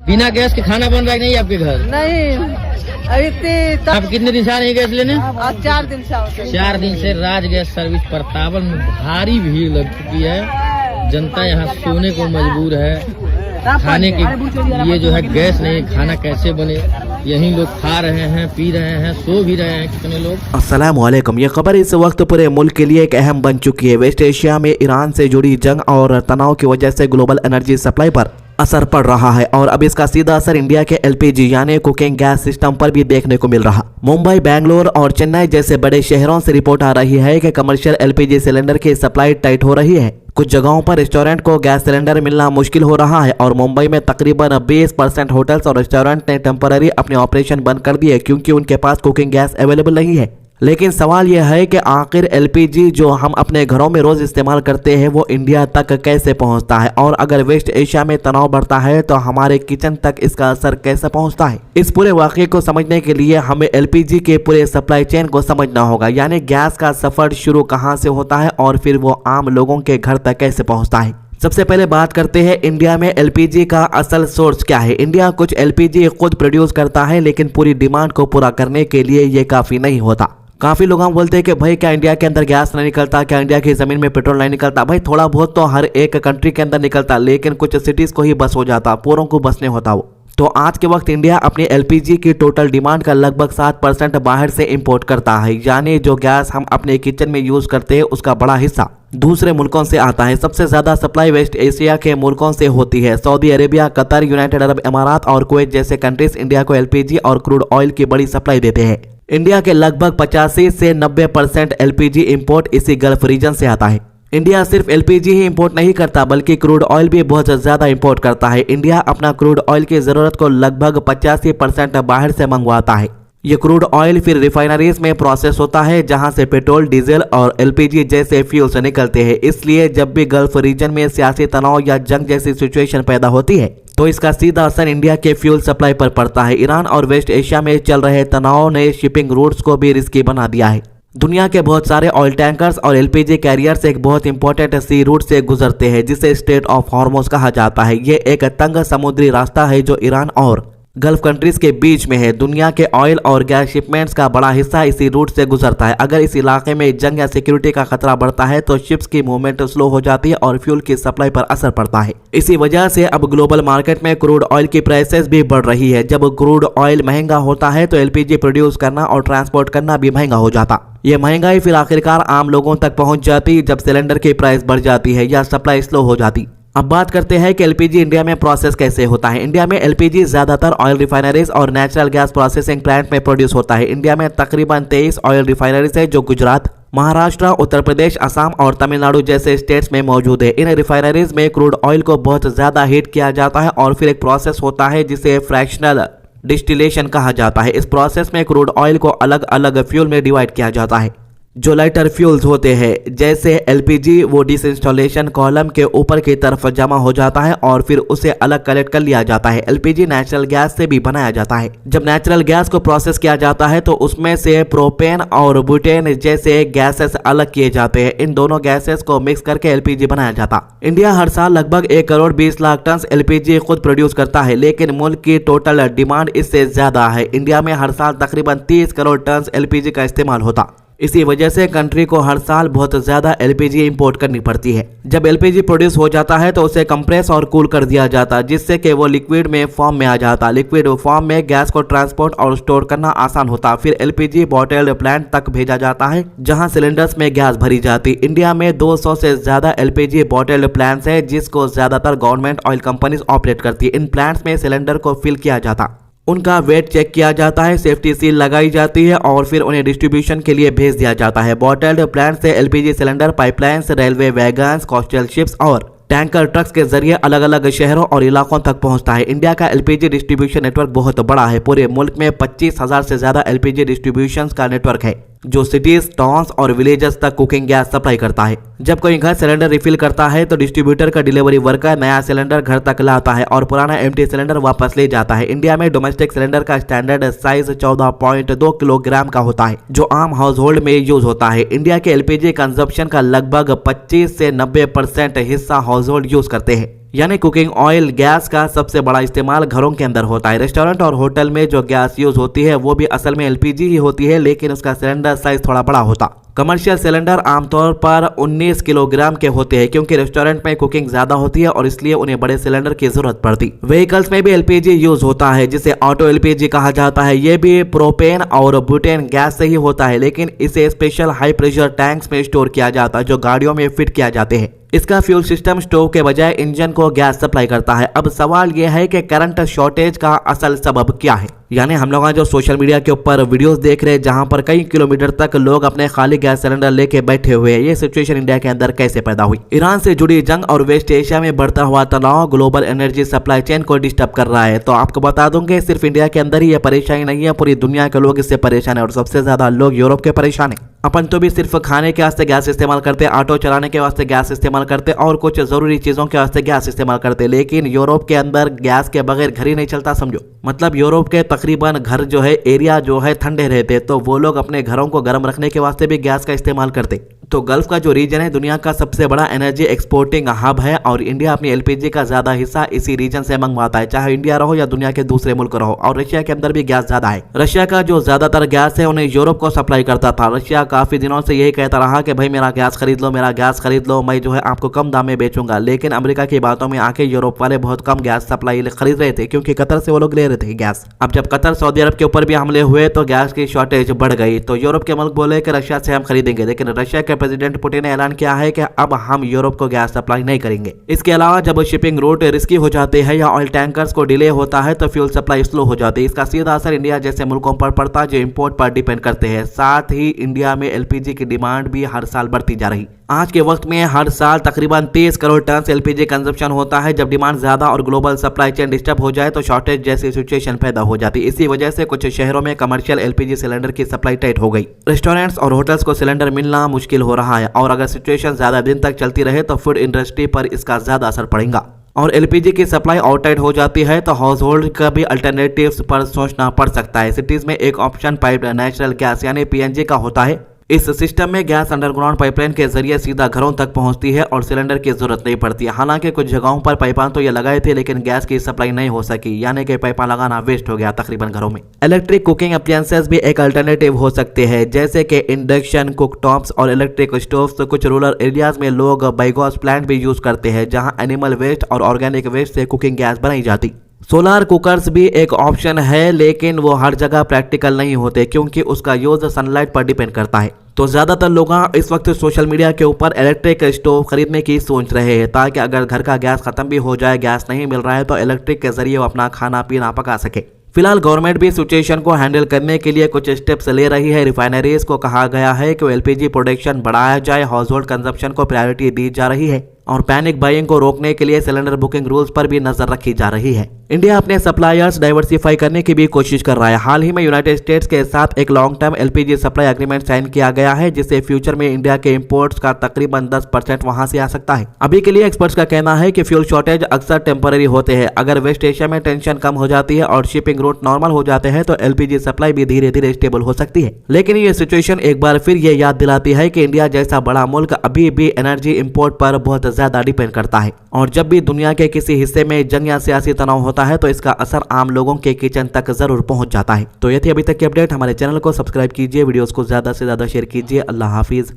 बिना गैस के खाना बन रहा है नहीं आपके घर? नहीं अभी आप कितने दिन से आ रहे हैं गैस लेने? 4 दिन से होते 4 दिन से राज गैस सर्विस प्रतापल में भारी भीड़ लग चुकी है। जनता यहाँ सोने को मजबूर है। खाने के लिए जो है गैस नहीं, खाना कैसे बने, यही लोग खा रहे हैं, पी रहे हैं, सो भी रहे हैं कितने लोग। अस्सलाम वालेकुम। ये खबर इस वक्त पूरे मुल्क के लिए एक अहम बन चुकी है। वेस्ट एशिया में ईरान से जुड़ी जंग और तनाव की वजह से ग्लोबल एनर्जी सप्लाई पर असर पड़ रहा है और अब इसका सीधा असर इंडिया के एलपीजी यानी कुकिंग गैस सिस्टम पर भी देखने को मिल रहा। मुंबई, बेंगलोर और चेन्नई जैसे बड़े शहरों से रिपोर्ट आ रही है कि कमर्शियल एलपीजी सिलेंडर की सप्लाई टाइट हो रही है। कुछ जगहों पर रेस्टोरेंट को गैस सिलेंडर मिलना मुश्किल हो रहा है और मुंबई में तकरीबन 20% होटल्स और रेस्टोरेंट ने टेम्पररी अपने ऑपरेशन बंद कर दिए क्योंकि उनके पास कुकिंग गैस अवेलेबल नहीं है। लेकिन सवाल यह है कि आखिर एलपीजी जो हम अपने घरों में रोज इस्तेमाल करते हैं वो इंडिया तक कैसे पहुंचता है, और अगर वेस्ट एशिया में तनाव बढ़ता है तो हमारे किचन तक इसका असर कैसे पहुंचता है। इस पूरे वाकये को समझने के लिए हमें एलपीजी के पूरे सप्लाई चेन को समझना होगा, यानी गैस का सफर शुरू कहां से होता है और फिर वो आम लोगों के घर तक कैसे पहुंचता है। सबसे पहले बात करते हैं इंडिया में एलपीजी का असल सोर्स क्या है। इंडिया कुछ एलपीजी खुद प्रोड्यूस करता है, लेकिन पूरी डिमांड को पूरा करने के लिए ये काफी नहीं होता। काफी लोग हम बोलते हैं कि भाई क्या इंडिया के अंदर गैस नहीं निकलता, क्या इंडिया की जमीन में पेट्रोल नहीं निकलता। भाई थोड़ा बहुत तो हर एक कंट्री के अंदर निकलता, लेकिन कुछ सिटीज को ही बस हो जाता, पूरों को बस नहीं होता वो। तो आज के वक्त इंडिया अपनी एलपीजी की टोटल डिमांड का लगभग 7% बाहर से इंपोर्ट करता है, यानी जो गैस हम अपने किचन में यूज करते हैं उसका बड़ा हिस्सा दूसरे मुल्कों से आता है। सबसे ज्यादा सप्लाई वेस्ट एशिया के मुल्कों से होती है। Saudi Arabia, Qatar, United Arab अमारात और कुवैत जैसे कंट्रीज इंडिया को एलपीजी और क्रूड ऑयल की बड़ी सप्लाई देते हैं। इंडिया के लगभग 85 से 90% एलपीजी इंपोर्ट इसी गल्फ रीजन से आता है। इंडिया सिर्फ एलपीजी ही इंपोर्ट नहीं करता बल्कि क्रूड ऑयल भी बहुत ज्यादा इंपोर्ट करता है। इंडिया अपना क्रूड ऑयल की जरूरत को लगभग 85% बाहर से मंगवाता है। ये क्रूड ऑयल फिर रिफाइनरीज में प्रोसेस होता है जहां से पेट्रोल, डीजल और एलपीजी जैसे फ्यूल्स निकलते हैं। इसलिए जब भी गल्फ रीजन में सियासी तनाव या जंग जैसी सिचुएशन पैदा होती है तो इसका सीधा असर इंडिया के फ्यूल सप्लाई पर पड़ता है। ईरान और वेस्ट एशिया में चल रहे तनाव ने शिपिंग रूट्स को भी रिस्की बना दिया है। दुनिया के बहुत सारे ऑयल टैंकर्स और एलपीजी कैरियर्स एक बहुत इंपॉर्टेंट सी रूट से गुजरते हैं जिसे स्ट्रेट ऑफ हॉर्मुज कहा जाता है। ये एक तंग समुद्री रास्ता है जो ईरान और गल्फ कंट्रीज के बीच में है। दुनिया के ऑयल और गैस शिपमेंट्स का बड़ा हिस्सा इसी रूट से गुजरता है। अगर इस इलाके में जंग या सिक्योरिटी का खतरा बढ़ता है तो शिप्स की मूवमेंट स्लो हो जाती है और फ्यूल की सप्लाई पर असर पड़ता है। इसी वजह से अब ग्लोबल मार्केट में क्रूड ऑयल की प्राइसेस भी बढ़ रही है। जब क्रूड ऑयल महंगा होता है तो एलपीजी प्रोड्यूस करना और ट्रांसपोर्ट करना भी महंगा हो जाता। ये महंगाई फिर आखिरकार आम लोगों तक पहुंच जाती जब सिलेंडर की प्राइस बढ़ जाती है या सप्लाई स्लो हो जाती। अब बात करते हैं कि एलपीजी इंडिया में प्रोसेस कैसे होता है। इंडिया में एलपीजी ज्यादातर ऑयल रिफाइनरीज और नेचुरल गैस प्रोसेसिंग प्लांट में प्रोड्यूस होता है। इंडिया में तकरीबन 23 ऑयल रिफाइनरीज है जो गुजरात, महाराष्ट्र, उत्तर प्रदेश, असम और तमिलनाडु जैसे स्टेट्स में मौजूद है। इन रिफाइनरीज में क्रूड ऑयल को बहुत ज्यादा हीट किया जाता है और फिर एक प्रोसेस होता है जिसे फ्रैक्शनल डिस्टिलेशन कहा जाता है। इस प्रोसेस में क्रूड ऑयल को अलग अलग फ्यूल में डिवाइड किया जाता है जो लाइटर फ्यूल्स होते हैं जैसे एलपीजी। वो डिसइंस्टॉलेशन कॉलम के ऊपर की तरफ जमा हो जाता है और फिर उसे अलग कलेक्ट कर लिया जाता है। एलपीजी नेचुरल गैस से भी बनाया जाता है। जब नेचुरल गैस को प्रोसेस किया जाता है तो उसमें से प्रोपेन और बुटेन जैसे गैसेस अलग किए जाते हैं। इन दोनों गैसेस को मिक्स करके एलपीजी बनाया जाता। इंडिया हर साल लगभग 1 करोड़ 20 लाख टन एलपीजी खुद प्रोड्यूस करता है, लेकिन मुल्क की टोटल डिमांड इससे ज्यादा है। इंडिया में हर साल तकरीबन 30 करोड़ टन एलपीजी का इस्तेमाल होता। इसी वजह से कंट्री को हर साल बहुत ज्यादा एलपीजी इंपोर्ट करनी पड़ती है। जब एलपीजी प्रोड्यूस हो जाता है तो उसे कंप्रेस और कूल कर दिया जाता जिससे कि वो लिक्विड में फॉर्म में आ जाता। लिक्विड फॉर्म में गैस को ट्रांसपोर्ट और स्टोर करना आसान होता। फिर एलपीजी बॉटल्ड प्लांट तक भेजा जाता है जहां सिलेंडर्स में गैस भरी जाती। इंडिया में 200 से ज्यादा एलपीजी बॉटल्ड प्लांट्स है जिसको ज्यादातर गवर्नमेंट ऑयल कंपनीज ऑपरेट करती है। इन प्लांट्स में सिलेंडर को फिल किया जाता, उनका वेट चेक किया जाता है, सेफ्टी सील लगाई जाती है और फिर उन्हें डिस्ट्रीब्यूशन के लिए भेज दिया जाता है। बॉटल्ड प्लांट से LPG cylinder pipelines, railway wagons, coastal ships और टैंकर ट्रक्स के जरिए अलग अलग शहरों और इलाकों तक पहुंचता है। इंडिया का एलपीजी डिस्ट्रीब्यूशन नेटवर्क बहुत बड़ा है। पूरे मुल्क में 25,000 से ज्यादा एलपीजी डिस्ट्रीब्यूशन का नेटवर्क है जो सिटीज, टाउन्स और विलेजेस तक कुकिंग गैस सप्लाई करता है। जब कोई घर सिलेंडर रिफिल करता है तो डिस्ट्रीब्यूटर का डिलीवरी वर्कर नया सिलेंडर घर तक लाता है और पुराना एम्प्टी सिलेंडर वापस ले जाता है। इंडिया में डोमेस्टिक सिलेंडर का स्टैंडर्ड साइज 14.2 किलोग्राम का होता है, जो आम हाउस होल्ड में यूज होता है। इंडिया के एलपीजी कंजप्शन का लगभग 25 से 90% हिस्सा हाउस होल्ड यूज करते हैं, यानी कुकिंग ऑयल गैस का सबसे बड़ा इस्तेमाल घरों के अंदर होता है। रेस्टोरेंट और होटल में जो गैस यूज होती है वो भी असल में एलपीजी ही होती है, लेकिन उसका सिलेंडर साइज थोड़ा बड़ा होता। कमर्शियल सिलेंडर आमतौर पर 19 किलोग्राम के होते हैं, क्योंकि रेस्टोरेंट में कुकिंग ज्यादा होती है और इसलिए उन्हें बड़े सिलेंडर की जरूरत पड़ती। व्हीकल्स में भी एलपीजी यूज होता है, जिसे ऑटो एलपीजी कहा जाता है। ये भी प्रोपेन और ब्यूटेन गैस से ही होता है, लेकिन इसे स्पेशल हाई प्रेशर टैंक्स में स्टोर किया जाता है जो गाड़ियों में फिट किया जाते हैं। इसका फ्यूल सिस्टम स्टोव के बजाय इंजन को गैस सप्लाई करता है। अब सवाल यह है कि करंट शॉर्टेज का असल सबब क्या है, यानी हम लोग जो सोशल मीडिया के ऊपर वीडियोस देख रहे हैं जहां पर कई किलोमीटर तक लोग अपने खाली गैस सिलेंडर लेके बैठे हुए हैं, ये सिचुएशन इंडिया के अंदर कैसे पैदा हुई? ईरान से जुड़ी जंग और वेस्ट एशिया में बढ़ता हुआ तनाव ग्लोबल एनर्जी सप्लाई चेन को डिस्टर्ब कर रहा है। तो आपको बता दूं कि सिर्फ इंडिया के अंदर ही यह परेशानी नहीं है, पूरी दुनिया के लोग इससे परेशान है और सबसे ज्यादा लोग यूरोप के परेशान है। अपन तो भी सिर्फ खाने के वास्ते गैस इस्तेमाल करते, ऑटो चलाने के वास्ते गैस इस्तेमाल करते और कुछ जरूरी चीजों के वास्ते गैस इस्तेमाल करते, लेकिन यूरोप के अंदर गैस के बगैर घर ही नहीं चलता समझो। मतलब यूरोप के तकरीबन घर जो है एरिया जो है ठंडे रहते, तो वो लोग अपने घरों को गर्म रखने के वास्ते भी गैस का इस्तेमाल करते। तो गल्फ का जो रीजन है दुनिया का सबसे बड़ा एनर्जी एक्सपोर्टिंग हब है और इंडिया अपनी एलपीजी का ज्यादा हिस्सा इसी रीजन से मंगवाता है, चाहे इंडिया रहो या दुनिया के दूसरे मुल्क रहो। और रशिया के अंदर भी गैस ज्यादा है। रशिया का जो ज्यादातर गैस है उन्हें यूरोप को सप्लाई करता था। रशिया काफी दिनों से यही कहता रहा कि भाई मेरा गैस खरीद लो, मेरा गैस खरीद लो, मैं जो है आपको कम दाम में बेचूंगा। लेकिन अमेरिका की बातों में आके यूरोप वाले बहुत कम गैस सप्लाई खरीद रहे थे, क्योंकि कतर से वो लोग ले रहे थे गैस। अब जब कतर सऊदी अरब के ऊपर भी हमले हुए तो गैस की शॉर्टेज बढ़ गई, तो यूरोप के मुल्क बोले कि रशिया से हम खरीदेंगे, लेकिन रशिया के प्रेसिडेंट पुतिन ने ऐलान किया है कि अब हम यूरोप को गैस सप्लाई नहीं करेंगे। इसके अलावा जब शिपिंग रूट रिस्की हो जाते हैं या ऑयल टैंकर्स को डिले होता है तो फ्यूल सप्लाई स्लो हो जाती है। इसका सीधा असर इंडिया जैसे मुल्कों पर पड़ता है जो इंपोर्ट पर डिपेंड करते हैं। साथ ही इंडिया में एलपीजी की डिमांड भी हर साल बढ़ती जा रही। आज के वक्त में हर साल तकरीबन 30 करोड़ टन एलपीजी कंजप्शन होता है। जब डिमांड ज्यादा और ग्लोबल सप्लाई चेन डिस्टर्ब हो जाए तो शॉर्टेज जैसी सिचुएशन पैदा हो जाती है। इसी वजह से कुछ शहरों में कमर्शियल एलपीजी सिलेंडर की सप्लाई टाइट हो गई। रेस्टोरेंट्स और होटल्स को सिलेंडर मिलना मुश्किल हो रहा है और अगर सिचुएशन ज्यादा दिन तक चलती रहे तो फूड इंडस्ट्री पर इसका ज्यादा असर पड़ेगा। और एलपीजी की सप्लाई और टाइट हो जाती है तो हाउस होल्ड का भी अल्टरनेटिव्स पर सोचना पड़ सकता है। सिटीज में एक ऑप्शन पाइप्ड नेचुरल गैस यानी पीएनजी का होता है। इस सिस्टम में गैस अंडरग्राउंड पाइपलाइन के जरिए सीधा घरों तक पहुंचती है और सिलेंडर की जरूरत नहीं पड़ती। हालांकि कुछ जगहों पर पाइपां तो ये लगाए थे, लेकिन गैस की सप्लाई नहीं हो सकी, यानी कि पाइपां लगाना वेस्ट हो गया तकरीबन घरों में। इलेक्ट्रिक कुकिंग अप्लायंसेस भी एक अल्टरनेटिव हो सकते हैं, जैसे कि इंडक्शन कुकटॉप्स और इलेक्ट्रिक स्टोव्स। तो कुछ रूरल एरियाज में लोग बायोगैस प्लांट भी यूज करते हैं, जहां एनिमल वेस्ट और ऑर्गेनिक वेस्ट से कुकिंग गैस बनाई जाती। सोलार कुकर्स भी एक ऑप्शन है, लेकिन वो हर जगह प्रैक्टिकल नहीं होते क्योंकि उसका यूज सनलाइट पर डिपेंड करता है। तो ज्यादातर लोग इस वक्त सोशल मीडिया के ऊपर इलेक्ट्रिक स्टोव खरीदने की सोच रहे हैं, ताकि अगर घर का गैस खत्म भी हो जाए, गैस नहीं मिल रहा है, तो इलेक्ट्रिक के जरिए वो अपना खाना पीना पका सके। फिलहाल गवर्नमेंट भी सिचुएशन को हैंडल करने के लिए कुछ स्टेप्स ले रही है। रिफाइनरीज को कहा गया है कि एलपीजी प्रोडक्शन बढ़ाया जाए, हाउस होल्ड कंजप्शन को प्रायोरिटी दी जा रही है और पैनिक बाइंग को रोकने के लिए सिलेंडर बुकिंग रूल्स पर भी नजर रखी जा रही है। इंडिया अपने सप्लायर्स डाइवर्सिफाई करने की भी कोशिश कर रहा है। हाल ही में यूनाइटेड स्टेट्स के साथ एक long term LPG supply agreement sign किया गया है, जिससे फ्यूचर में इंडिया के इंपोर्ट्स का तकरीबन 10% वहां से आ सकता है। अभी के लिए एक्सपर्ट्स का कहना है कि फ्यूल शॉर्टेज अक्सर टेम्पररी होते हैं। अगर वेस्ट एशिया में टेंशन कम हो जाती है और शिपिंग रूट नॉर्मल हो जाते हैं तो एलपीजी सप्लाई भी धीरे धीरे स्टेबल हो सकती है। लेकिन ये सिचुएशन एक बार फिर ये याद दिलाती है कि इंडिया जैसा बड़ा मुल्क अभी भी एनर्जी इंपोर्ट पर बहुत ज्यादा डिपेंड करता है और जब भी दुनिया के किसी हिस्से में जंग या सियासी तनाव होता है तो इसका असर आम लोगों के किचन तक जरूर पहुंच जाता है। तो ये थी अभी तक की अपडेट। हमारे चैनल को सब्सक्राइब कीजिए, वीडियोस को ज्यादा से ज्यादा शेयर कीजिए। अल्लाह हाफिज।